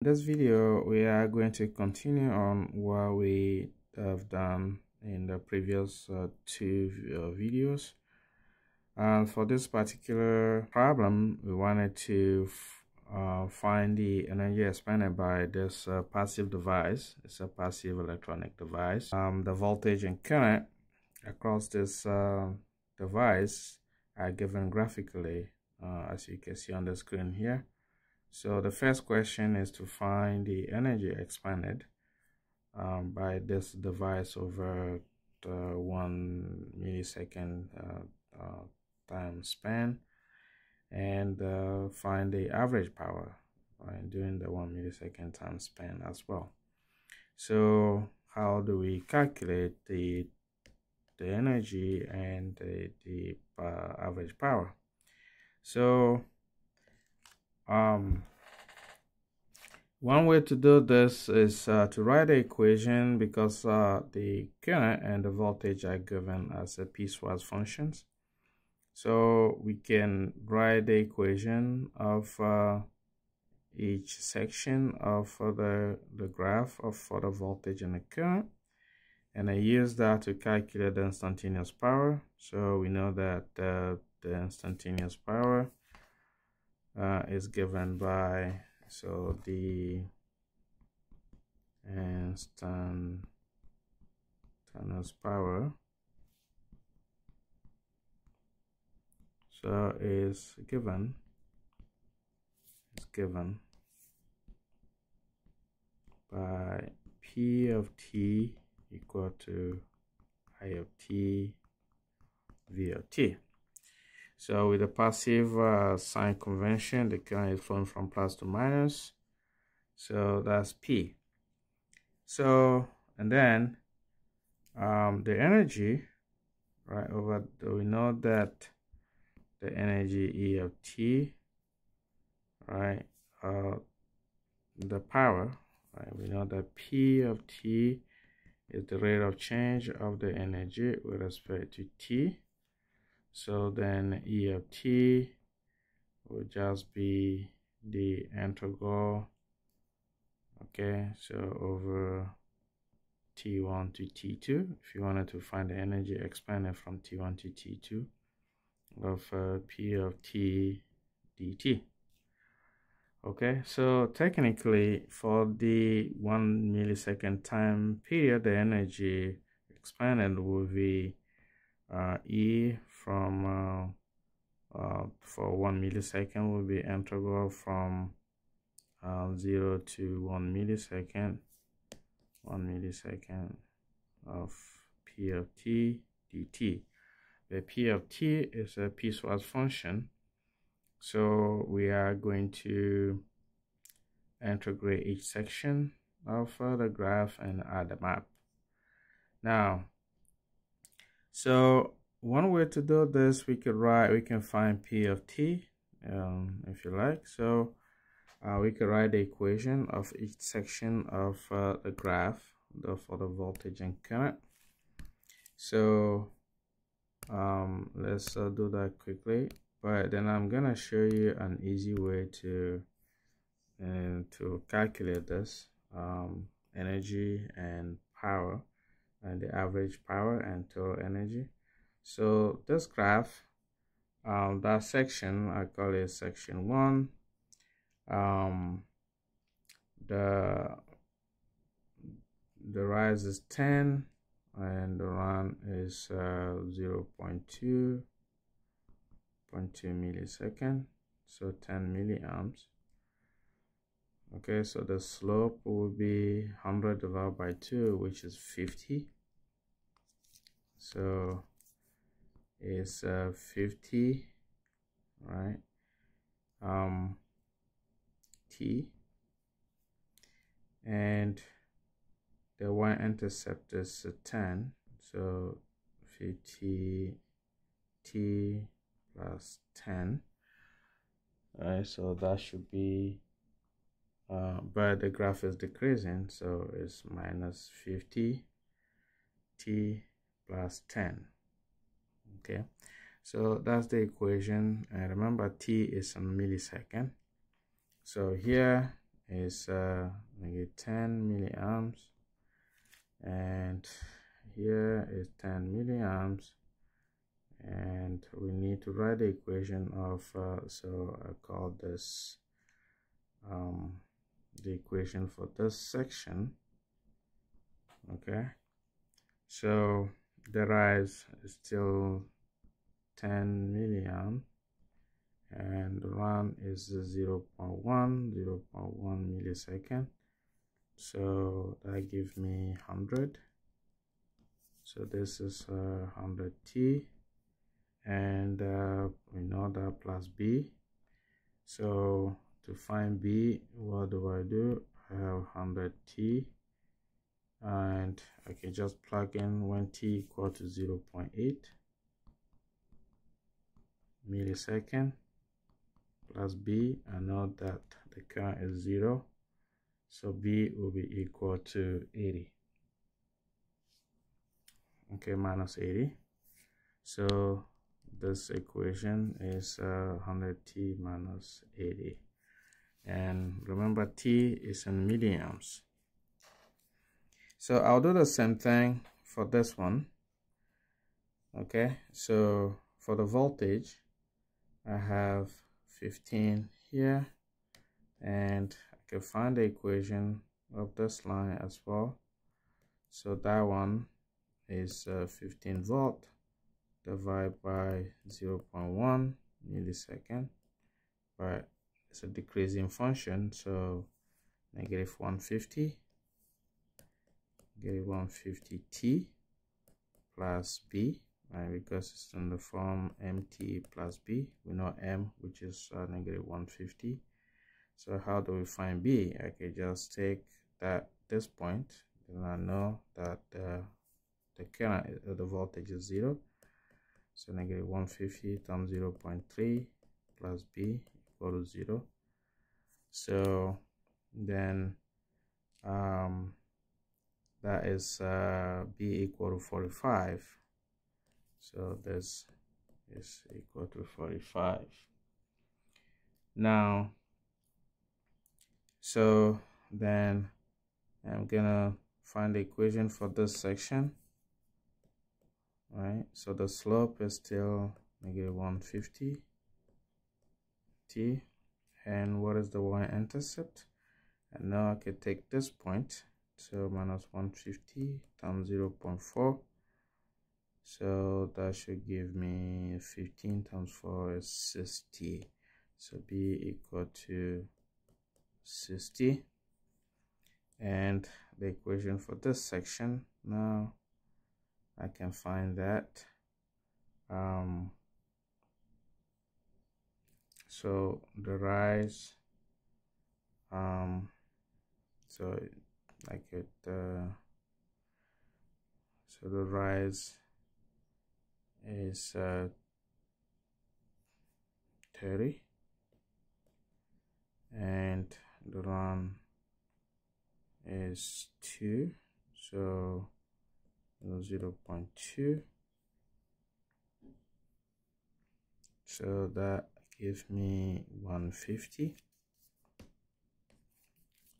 this video, we are going to continue on what we have done in the previous two videos. And for this particular problem, we wanted to find the energy expended by this passive device. It's a passive electronic device. The voltage and current across this device are given graphically, as you can see on the screen here. So the first question is to find the energy expended by this device over the 1 millisecond time span, and find the average power during the 1 millisecond time span as well. So how do we calculate the energy and the average power? So one way to do this is to write the equation, because the current and the voltage are given as a piecewise functions. So we can write the equation of each section of the graph for the voltage and the current, and I use that to calculate the instantaneous power. So we know that the instantaneous power is given by, so the instantaneous power is given by P of t equal to I of t V of t. So with the passive sign convention, the current is flowing from plus to minus, so that's P. So, and then the energy, right, we know that the energy E of t, right, the power, right, we know that P of t is the rate of change of the energy with respect to t. So then E of t will just be the integral, okay, so over T1 to T2, if you wanted to find the energy expended from T1 to T2 of P of t dt. Okay, so technically for the 1 millisecond time period, the energy expended will be E from for 1 millisecond will be integral from 0 to 1 millisecond of P of t dt. The P of t is a piecewise function, so we are going to integrate each section of the graph and add the map. Now, so one way to do this, we can find P of t, if you like. So we could write the equation of each section of the graph for the voltage and current. So let's do that quickly, but then I'm gonna show you an easy way to calculate this energy and power, and the average power and total energy. So this graph, that section, I call it section 1. The rise is 10 and the run is 0.2 millisecond, so 10 milliamps. Okay, so the slope will be 100 divided by 2, which is 50. So it's 50, right, t, and the y-intercept is 10, so 50 t plus 10, right? So that should be but the graph is decreasing, so it's minus 50 t plus 10. Okay, so that's the equation, and remember t is a millisecond. So here is negative 10 milliamps, and here is 10 milliamps, and we need to write the equation of so I call this the equation for this section. Okay, so the rise is still 10 milliamp, and the run is 0.1 millisecond, so that gives me 100. So this is 100 T, and we know that plus B. So to find B, what do? I have 100 T, and I can just plug in when T equal to 0.8 millisecond plus B. I know that the current is 0, so B will be equal to 80. Okay, minus 80. So this equation is 100T minus 80. And remember, T is in milliamps. So I'll do the same thing for this one. Okay, so for the voltage, I have 15 here, and I can find the equation of this line as well. So that one is 15 volt divided by 0.1 millisecond, but it's a decreasing function, so negative 150 T plus B, right? Because it's in the form MT plus B. We know M, which is negative 150. So how do we find B? I can just take this point, and I know that the current, the voltage is 0. So negative 150 times 0.3 plus B equal to 0. So then that is B equal to 45. So this is equal to 45. Now, so then I'm gonna find the equation for this section. Right, so the slope is still negative 150 T, and what is the y-intercept? And now I can take this point, so minus 150 times 0.4, so that should give me 15 times 4 is 60. So B equal to 60, and the equation for this section, now I can find that. So the rise, so I get so the rise is 30, and the run is 2, so 0.2, so that gives me 150.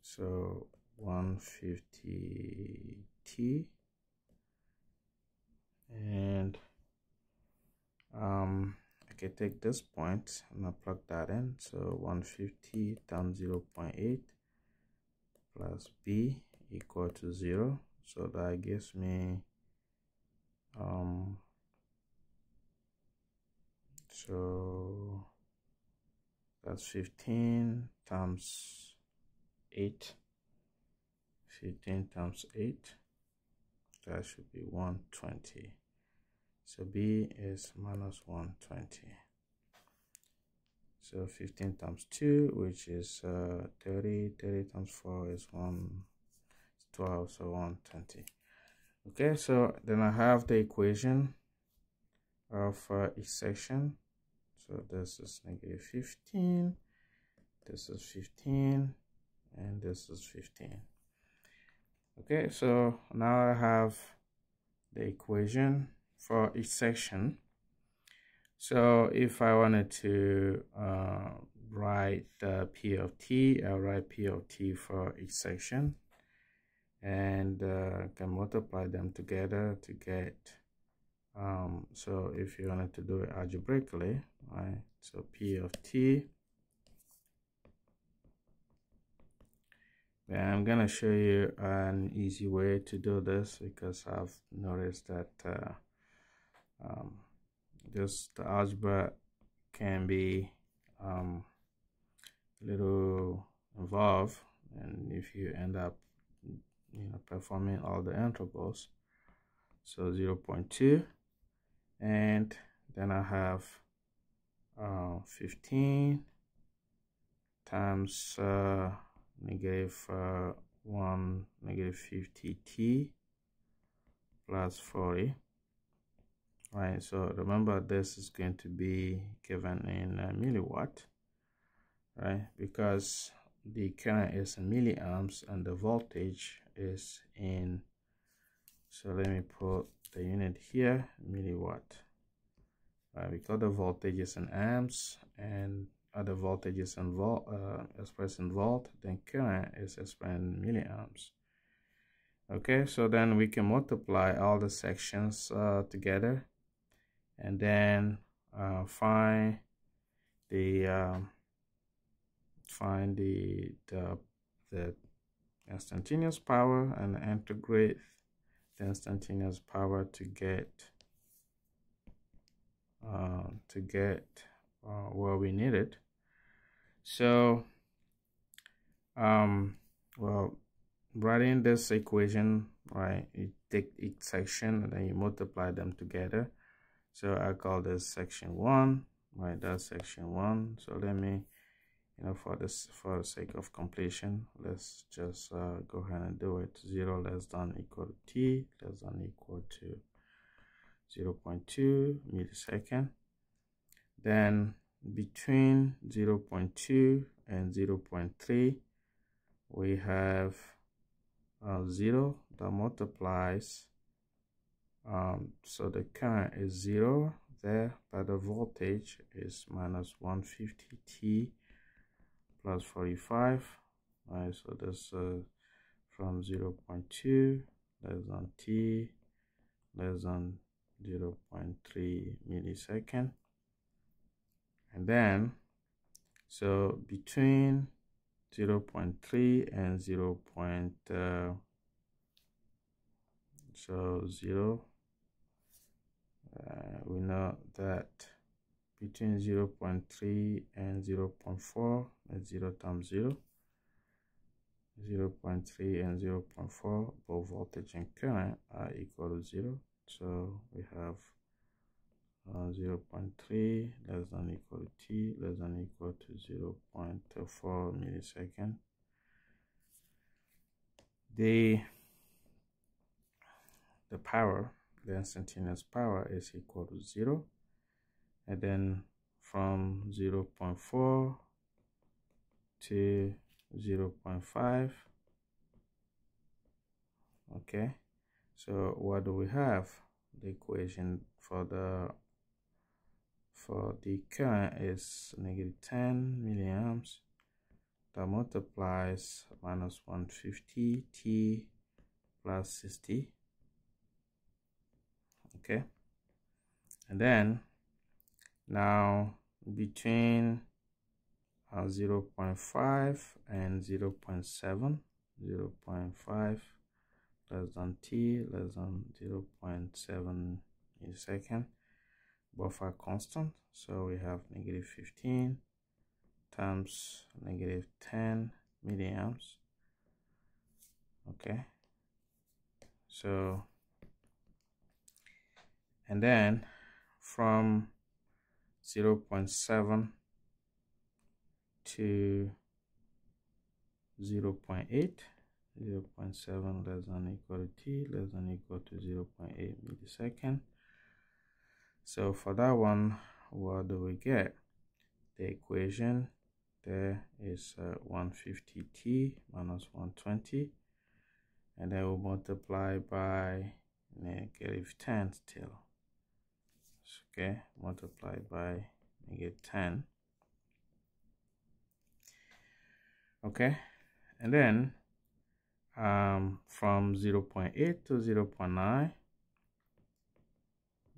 So 150 T, and I can take this point and I plug that in. So 150 times 0.8 plus B equal to 0. So that gives me so that's 15 times 8. 15 times 8, that should be 120. So B is minus 120. So 15 times 2, which is 30. 30 times 4 is 12, so 120. Okay, so then I have the equation of each section. So this is negative 15, this is 15, and this is 15. Okay, so now I have the equation for each section. So if I wanted to write P of t. I'll write P of t for each section, and can multiply them together to get so if you wanted to do it algebraically, right, so P of t. Then I'm gonna show you an easy way to do this, because I've noticed that just the algebra can be a little involved, and if you end up performing all the integrals, so 0.2, and then I have 15 times negative 1 negative 50t plus 40. Right, so remember this is going to be given in milliwatt, right, because the current is in milliamps and the voltage is in, so let me put the unit here, milliwatt, right, because the voltage is in amps and other voltage is in expressed in volt, then current is expressed in milliamps. Okay, so then we can multiply all the sections together, and then find the instantaneous power and integrate the instantaneous power to get where we need it. So well, writing this equation, right, you take each section and then you multiply them together. So I call this section 1, right, that's section 1. So let me, for the sake of completion, let's just go ahead and do it. 0 less than equal to t less than equal to 0.2 millisecond. Then between 0.2 and 0.3, we have 0 that multiplies. So the current is 0 there, but the voltage is minus 150t plus 45. Right, so this from 0.2 less than t less than 0.3 millisecond. And then, so between 0.3 and 0. We know that between 0.3 and 0.4, that's 0 times 0. 0.3 and 0.4, both voltage and current are equal to 0. So we have 0.3 less than equal to t less than equal to 0.4 millisecond. The power, the instantaneous power, is equal to 0, and then from 0.4 to 0.5. Okay, so what do we have? The equation for the current is negative 10 milliamps that multiplies minus 150 t plus 60. Okay, and then now between 0.5 and 0.7, 0.5 less than t less than 0.7 millisecond, both are constant, so we have negative 15 times negative 10 milliamps. Okay, so and then from 0.7 to 0.8, 0.7 less than equal to t less than equal to 0.8 millisecond. So for that one, what do we get? The equation there is 150t minus 120, and then we'll multiply by negative 10 still. Okay, multiply by negative 10. Okay, and then from 0.8 to 0.9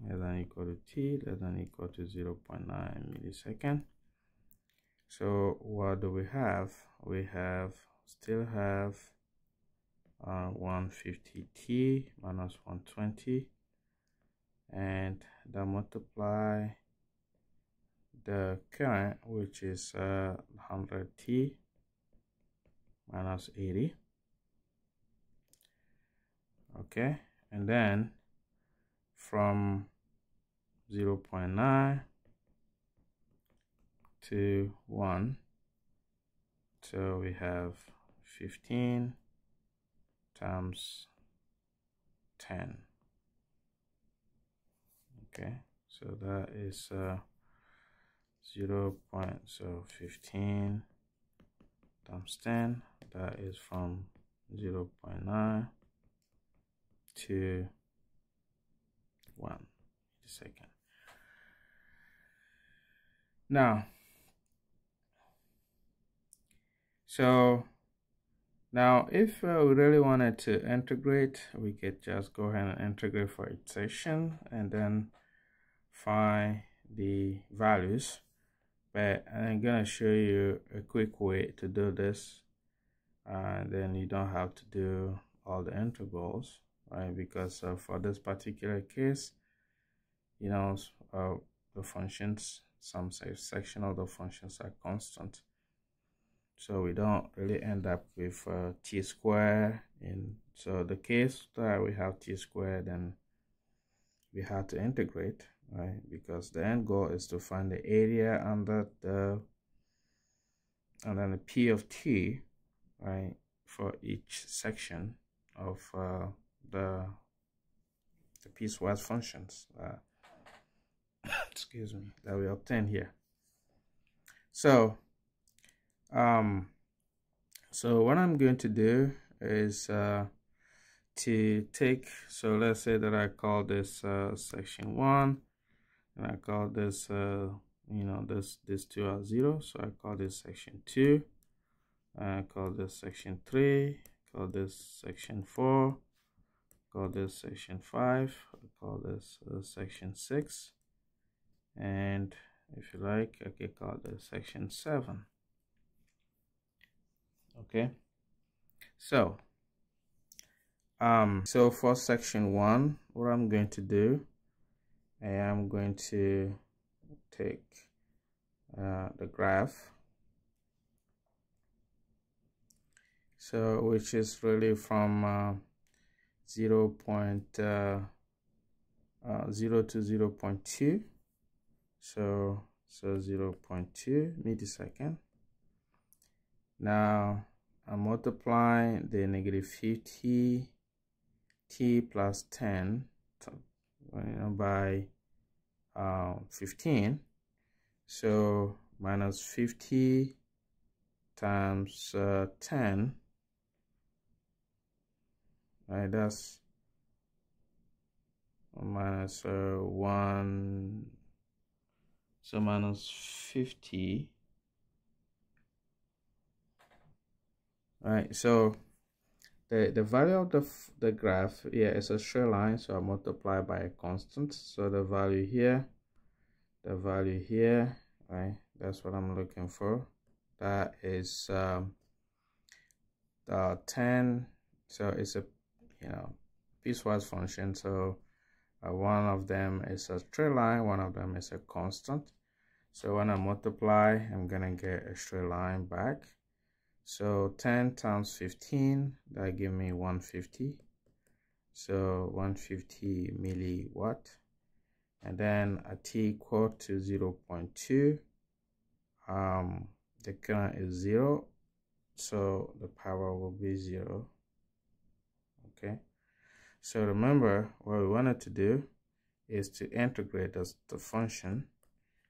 less than equal to t less than equal to 0.9 millisecond. So what do we have? We still have 150t minus 120, and that multiply the current, which is 100t minus 80. Okay, and then from 0.9 to 1, so we have 15 times 10. Okay, so that is 15 times 10, that is from 0.9 to 1 second. Now, if we really wanted to integrate, we could just go ahead and integrate for each section and then find the values. But I'm gonna show you a quick way to do this, and then you don't have to do all the integrals, right? Because for this particular case, you know, the functions, some section of the functions are constant, so we don't really end up with t squared. And so the case that we have t squared, then we have to integrate, right? Because the end goal is to find the area under the p of t, right, for each section of the piecewise functions excuse me, that we obtain here. So so what I'm going to do is to take, so let's say that I call this section 1, and I call this you know, this two are 0, so I call this section 2, I call this section 3, call this section 4, call this section 5, I call this section 6, and if you like, I can call this section 7. Okay, so so for section 1, what I'm going to do, I am going to take the graph, so which is really from 0 to 0.2, so 0.2 millisecond. Now I'm multiplying the negative 50 t plus 10 by 15, so minus 50 times 10, right, that's minus 1, so minus 50, right? So the value of the graph here is a straight line, so I multiply by a constant, so the value here, right, that's what I'm looking for. That is 10, so it's a, you know, piecewise function, so one of them is a straight line, one of them is a constant. So when I multiply, I'm gonna get a straight line back. So 10 times 15, that give me 150, so 150 milliwatt. And then at t equal to 0.2, the current is 0, so the power will be 0. Okay, so remember, what we wanted to do is to integrate the function,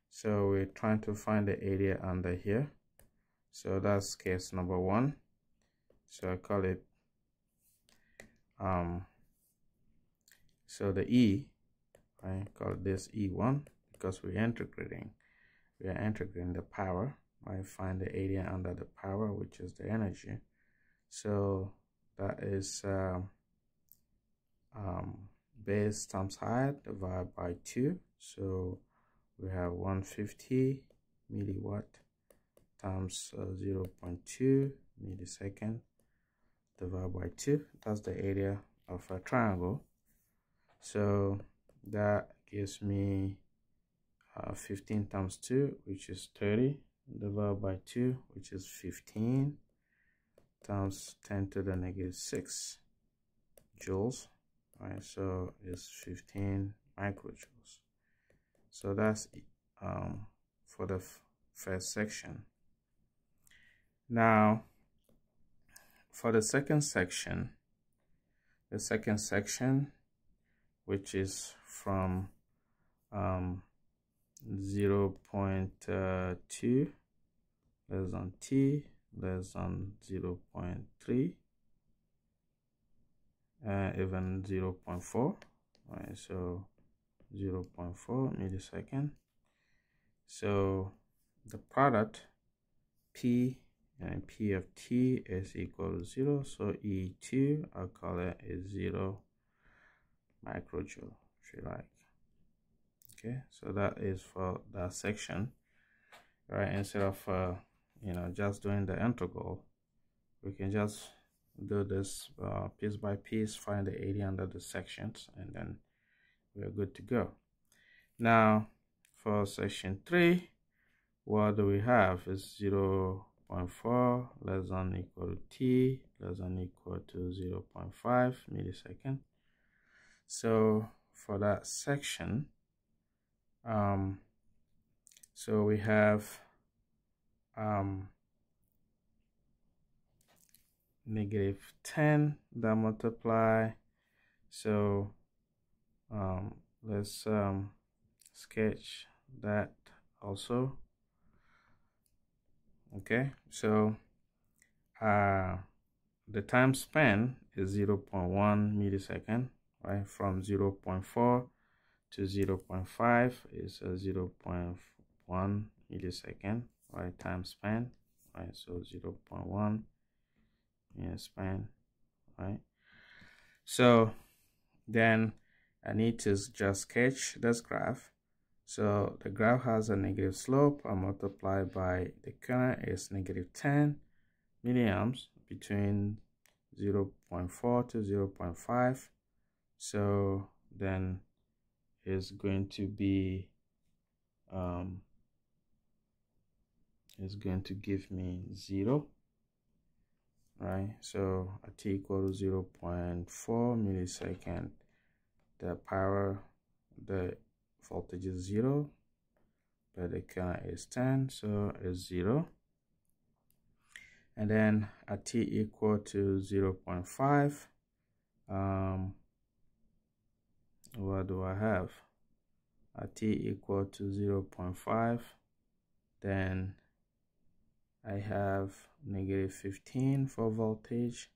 so we're trying to find the area under here. So that's case number 1. So I call it so the E, I call this E1, because we are integrating the power. I find the area under the power, which is the energy. So that is base times height divided by 2. So we have 150 milliwatt times 0.2 millisecond divided by 2. That's the area of a triangle. So that gives me 15 times 2, which is 30, divided by 2, which is 15, times 10 to the negative 6 joules. Right, so it's 15 microjoules. So that's for the first section. Now for the second section, which is from 0.2 less than t less than 0.3 even 0.4, right? So 0.4 millisecond. So the product P and P of t is equal to 0. So E2, I'll call it is 0 microjoule, if you like. Okay, so that is for that section, right? Instead of just doing the integral, we can just do this piece by piece, find the area under the sections, and then we're good to go. Now for section 3, what do we have is 0.4 less than equal to t less than equal to 0.5 millisecond. So for that section, so we have negative 10 that multiply. So let's sketch that also. Okay, so the time span is 0.1 millisecond, right? From 0.4 to 0.5 is 0.1 millisecond, right? Time span, right? So 0.1 span, right? So then I need to just sketch this graph. So the graph has a negative slope. I multiply by the current is negative 10 milliamps between 0.4 to 0.5. So then it's going to be give me 0, right? So at t equal to 0.4 millisecond, the voltage is 0, but the current is 10, so it's 0. And then at t equal to 0.5, what do I have? At t equal to 0.5, then I have negative 15 for voltage,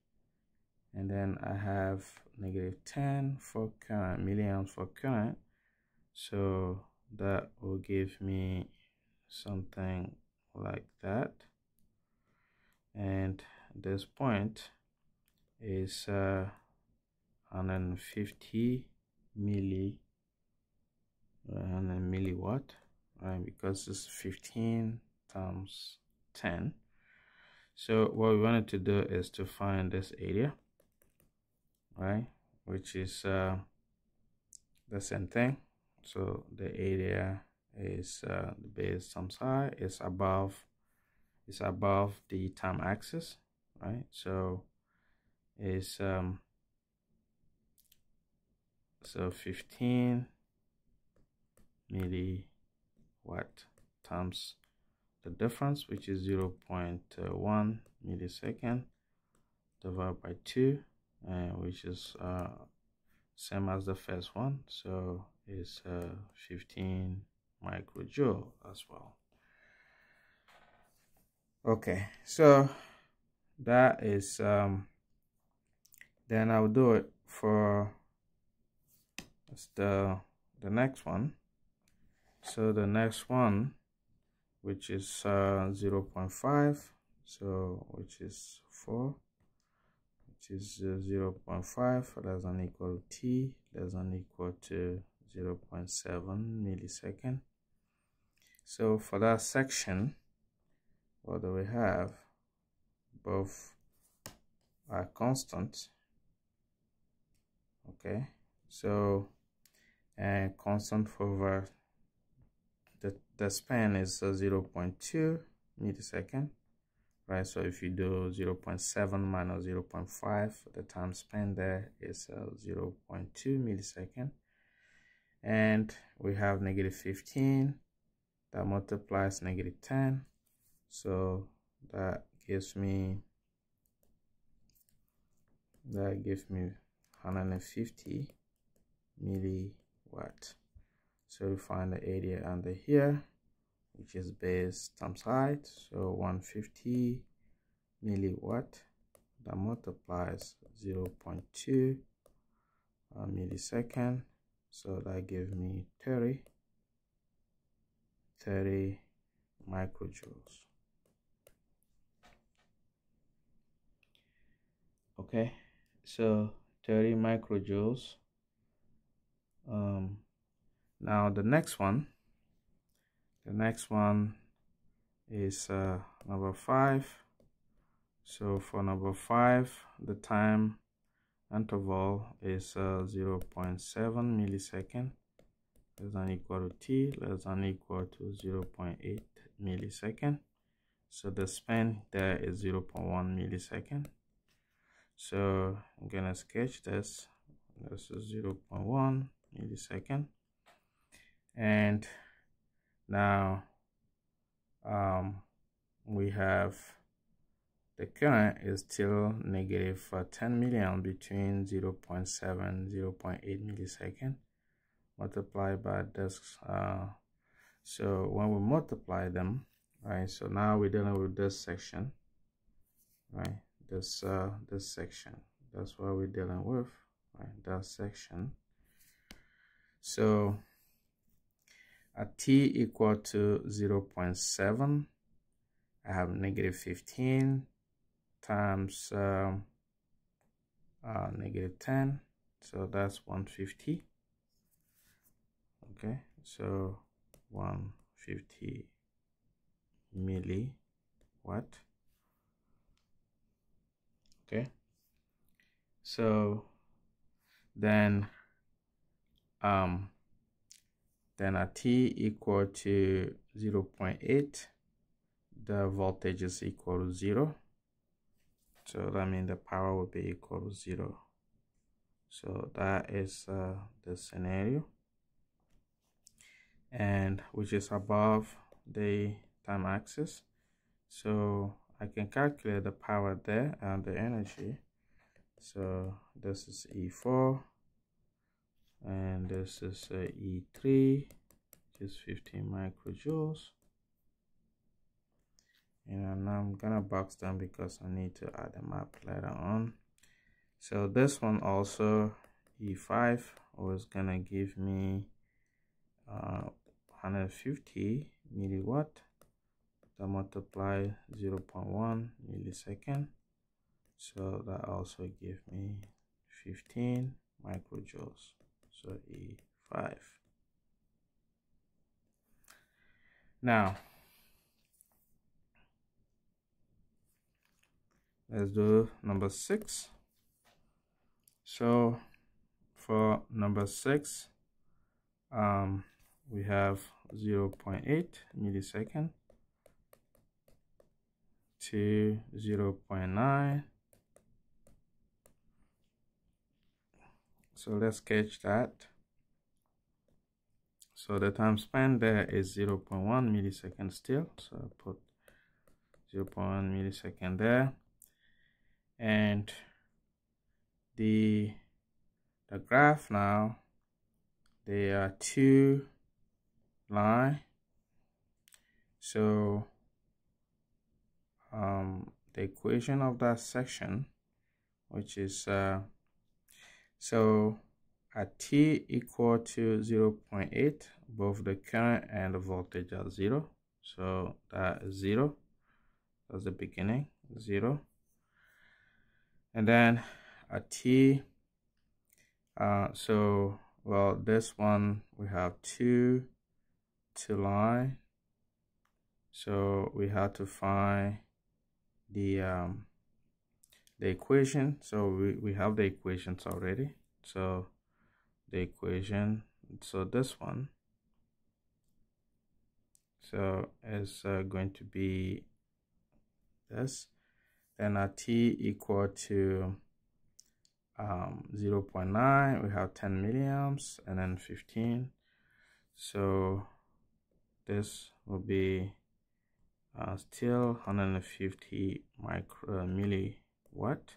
and then I have negative 10 for current, milliamps for current. So that will give me something like that. And this point is 150 milliwatt, right? Because it's 15 times 10. So what we wanted to do is to find this area, right? Which is the same thing. So the area is the base times height is above the time axis, right? So it's so 15 milliwatt times the difference, which is 0.1 millisecond, divided by 2, which is same as the first one, so it's 15 microjoule as well. Okay, so that is then I'll do it for the next one. So the next one which is 0.5, so which is 4, which is 0.5 less than equal to t less than equal to 0.7 millisecond. So for that section, what do we have? Both are constant. Okay, so and constant for the span is 0.2 millisecond, right? So if you do 0.7 minus 0.5, the time span there is 0.2 millisecond. And we have negative 15 that multiplies negative 10, so that gives me 150 milliwatt. So we find the area under here, which is base times height, so 150 milliwatt that multiplies 0.2 millisecond, so that gives me 30 microjoules. Okay, so 30 microjoules. Now the next one is number 5. So for number 5, the time interval is 0.7 millisecond less than equal to t less than equal to 0.8 millisecond. So the span there is 0.1 millisecond. So I'm gonna sketch this. This is 0.1 millisecond, and now we have the current is still negative 10 milliamp between 0.7 and 0.8 millisecond multiplied by this. So when we multiply them, right, so now we're dealing with this section, right, this section, that's what we're dealing with, right, that section. So at t equal to 0.7, I have negative 15 times negative 10, so that's 150. Okay, so 150 milliwatt. Okay, so then at t equal to 0.8, the voltage is equal to 0. So that means the power will be equal to 0. So that is the scenario, and which is above the time axis. So I can calculate the power there and the energy. So this is E4 and this is E3, which is 15 microjoules. And I'm gonna box them because I need to add them up later on. So this one also, E5, was gonna give me 150 milliwatt that multiply 0.1 millisecond, so that also give me 15 microjoules. So E5. Now let's do number 6. So for number 6, we have 0.8 millisecond to 0.9. So let's sketch that. So the time span there is 0.1 millisecond still, so I put 0.1 millisecond there, and the graph now, there are 2 lines. So the equation of that section, which is so at t equal to 0.8, both the current and the voltage are 0. So that is 0. That's the beginning, 0. And then at T, so well, this one we have 2 line. So we have to find the equation. So we have the equations already. So the equation, so this one, so is going to be this. Then at T equal to 0.9, we have 10 milliamps, and then 15. So this will be still 150 milliwatt,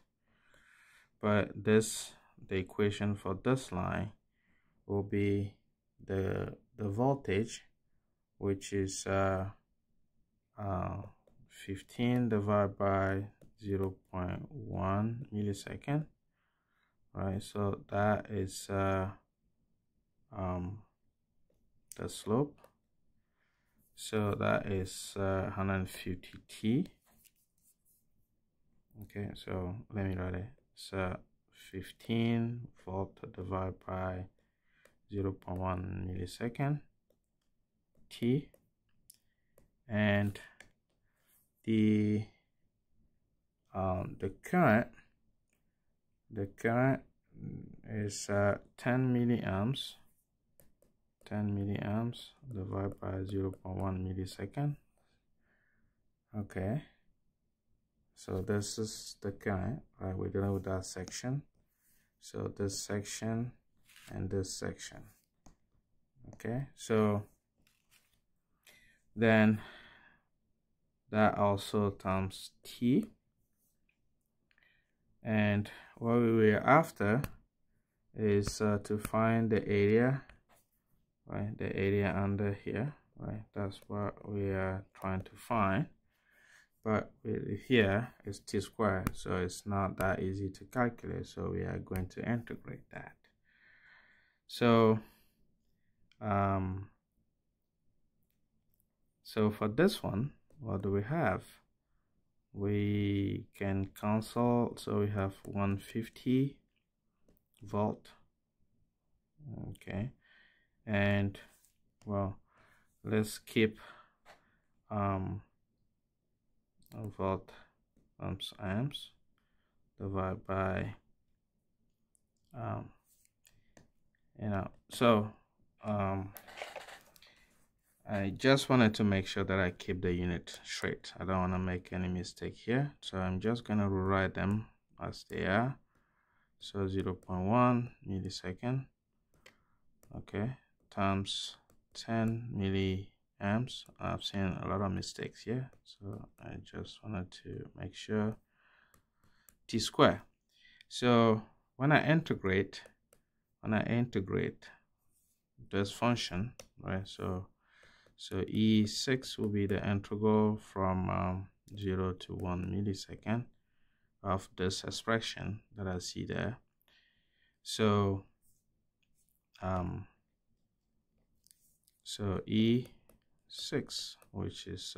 but this, the equation for this line will be the voltage, which is 15 divided by 0.1 millisecond, right? So that is the slope. So that is 150 T. Okay, so let me write it. So 15 volt divided by 0.1 millisecond T, and the current is 10 milliamps. 10 milliamps divided by 0.1 millisecond. Okay, so this is the current, right? We're dealing with that section. So this section and this section. Okay, so then that also times T, and what we were after is to find the area, right? The area under here, right? That's what we are trying to find. But here is T squared, so it's not that easy to calculate. So we are going to integrate that. So so for this one, what do we have? We can cancel, so we have 150 volt. Okay, and well, let's keep volt amps divided by so I just wanted to make sure that I keep the unit straight. I don't want to make any mistake here, so I'm just gonna rewrite them as they are. So 0.1 millisecond, okay, times 10 milliamps. I've seen a lot of mistakes here, so I just wanted to make sure. T squared. So when I integrate this function, right? So E6 will be the integral from 0 to 1 millisecond of this expression that I see there. So so E6, which is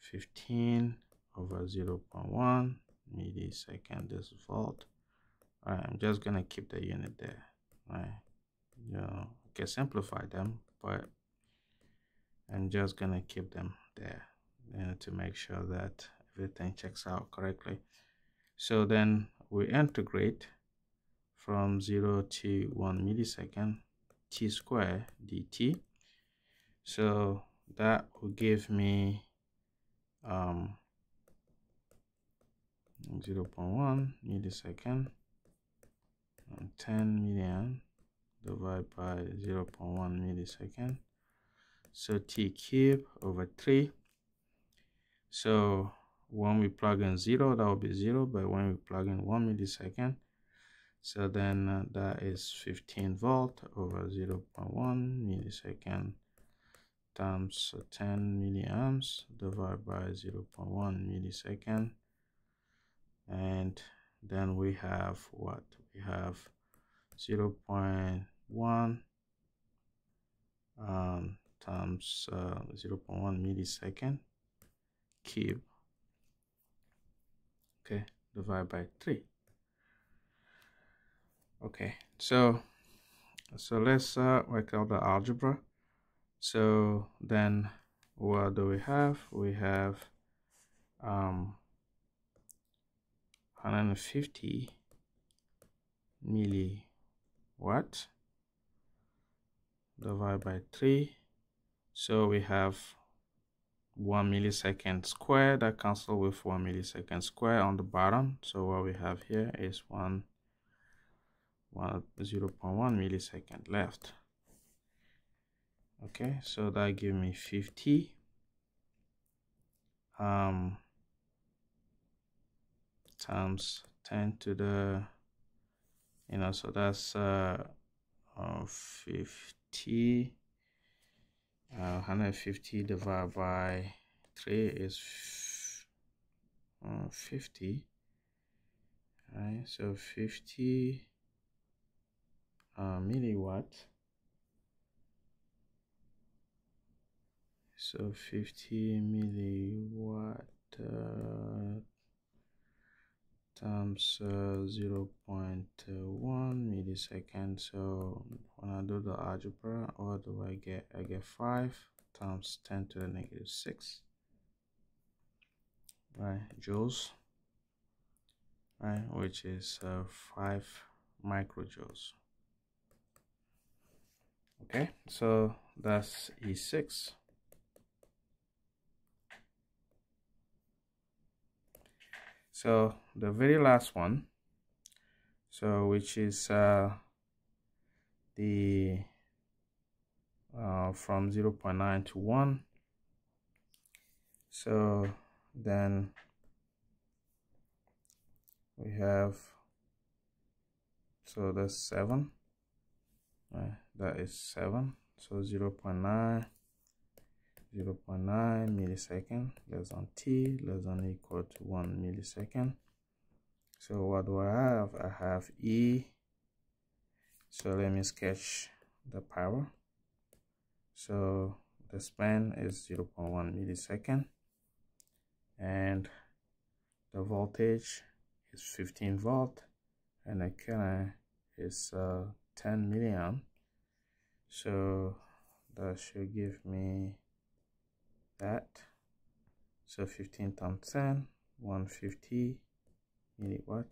15 over 0.1 millisecond, this volt. All right, I'm just gonna keep the unit there, right? You know, I can simplify them, but I'm just gonna keep them there, to make sure that everything checks out correctly. So then we integrate from 0 to 1 millisecond, T squared dt. So that will give me 0.1 millisecond and 10 milliamp divided by 0.1 millisecond. So T cube over 3. So when we plug in 0, that will be 0, but when we plug in 1 millisecond, so then that is 15 volt over 0.1 millisecond times 10 milliamps divided by 0.1 millisecond. And then we have what? We have 0.1 times 0.1 millisecond cube, okay, divided by 3. Okay, so let's work out the algebra. So then what do we have? We have 150 milliwatt divided by 3. So we have 1 millisecond square that cancel with 1 millisecond square on the bottom. So what we have here is 0.1 millisecond left. Okay, so that gives me 50 times 10 to the, so that's 50, 150 divided by 3 is 50, right? So 50 milliwatt. So 50 milliwatt times 0.1 millisecond. So when I do the algebra, what do I get? I get 5 times 10 to the negative 6, right, joules, right, which is 5 microjoules. Okay, so that's E6. So the very last one, so which is the from 0.9 to 1. So then we have, so that's 7, right? That is 7. So 0.9 millisecond less than t less than or equal to 1 millisecond. So what do I have? I have E. So let me sketch the power. So the span is 0.1 millisecond, and the voltage is 15 volt, and the current is 10 milliamp. So that should give me that. So 15 times 10, 150 milliwatt.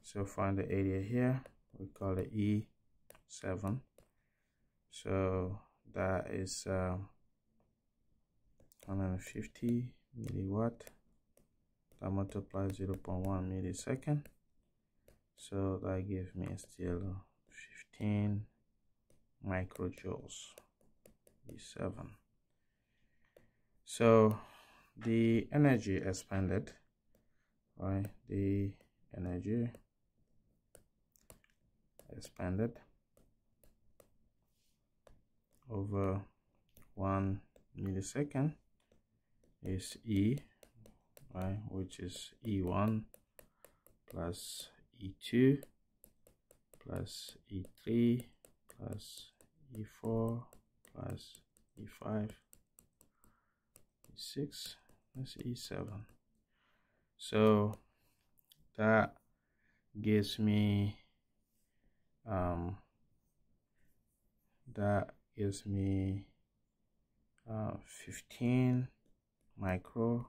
So find the area here. We call it E7. So that is 150 milliwatt. That multiplies 0.1 millisecond. So that gives me still 15 microjoules. E7. So the energy expended, right? The energy expended over 1 millisecond is E, right? Which is E1 plus E2 plus E3 plus E4 plus E5, E6, that's E7. So that gives me 15 micro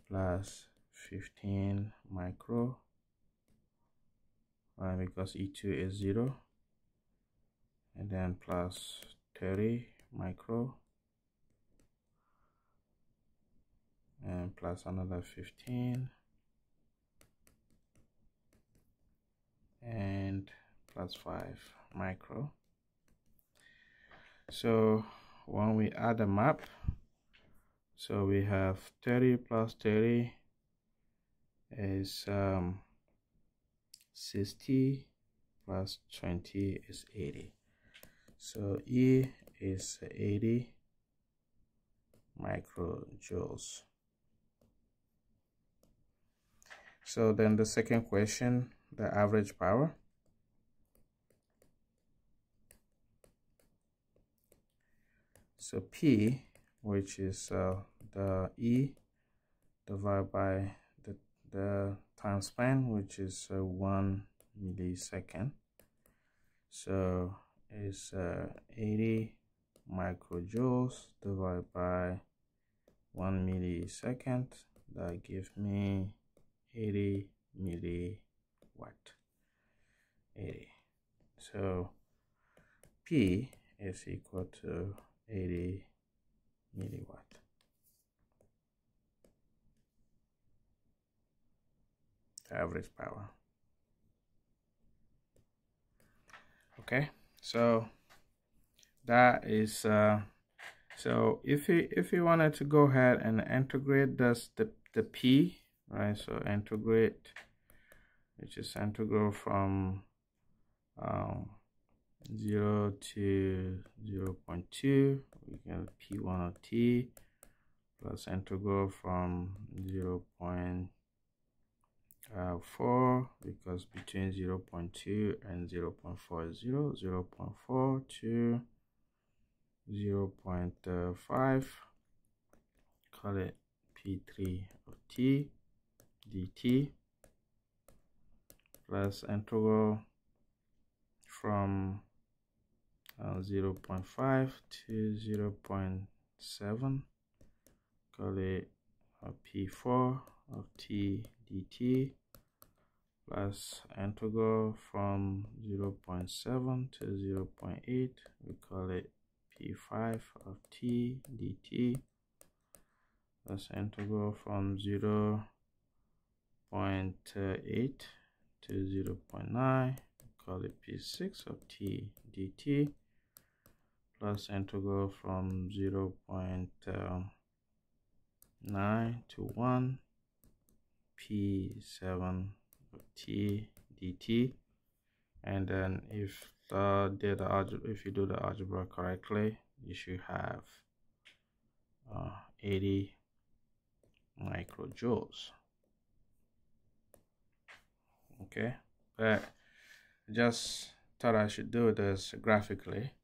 plus 15 micro, right, because E2 is 0, and then plus 30 micro and plus another 15 and plus 5 micro. So when we add them up, so we have 30 plus 30 is 60 plus 20 is 80. So E is 80 microjoules. So then the second question, the average power. So P, which is the E divided by the time span, which is 1 millisecond. So it's 80 microjoules divided by 1 millisecond. That gives me 80 milliwatt. 80. So P is equal to 80 milliwatt. Average power. Okay, so that is so if you wanted to go ahead and integrate this the P, right? So integrate, which is integral from 0 to 0.2, we get P1 of T plus integral from 0.4, because between 0.2 and 0.4 is 0.4 to 0.5, call it P3 of T dt, plus integral from 0.5 to 0.7, call it P4 of T dt, plus integral from 0.7 to 0.8, we call it P5 of T dt, plus integral from 0.8 to 0.9, call it P6 of T dt, plus integral from 0.9 to 1, P7 of T dt. And then if you do the algebra correctly, you should have 80 microjoules. Okay, but just thought I should do this graphically.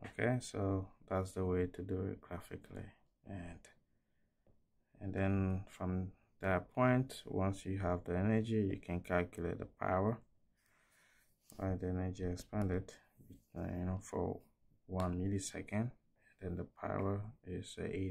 Okay, so that's the way to do it graphically, and then from that point, once you have the energy, you can calculate the power, right? The energy expended, for 1 millisecond, then the power is 80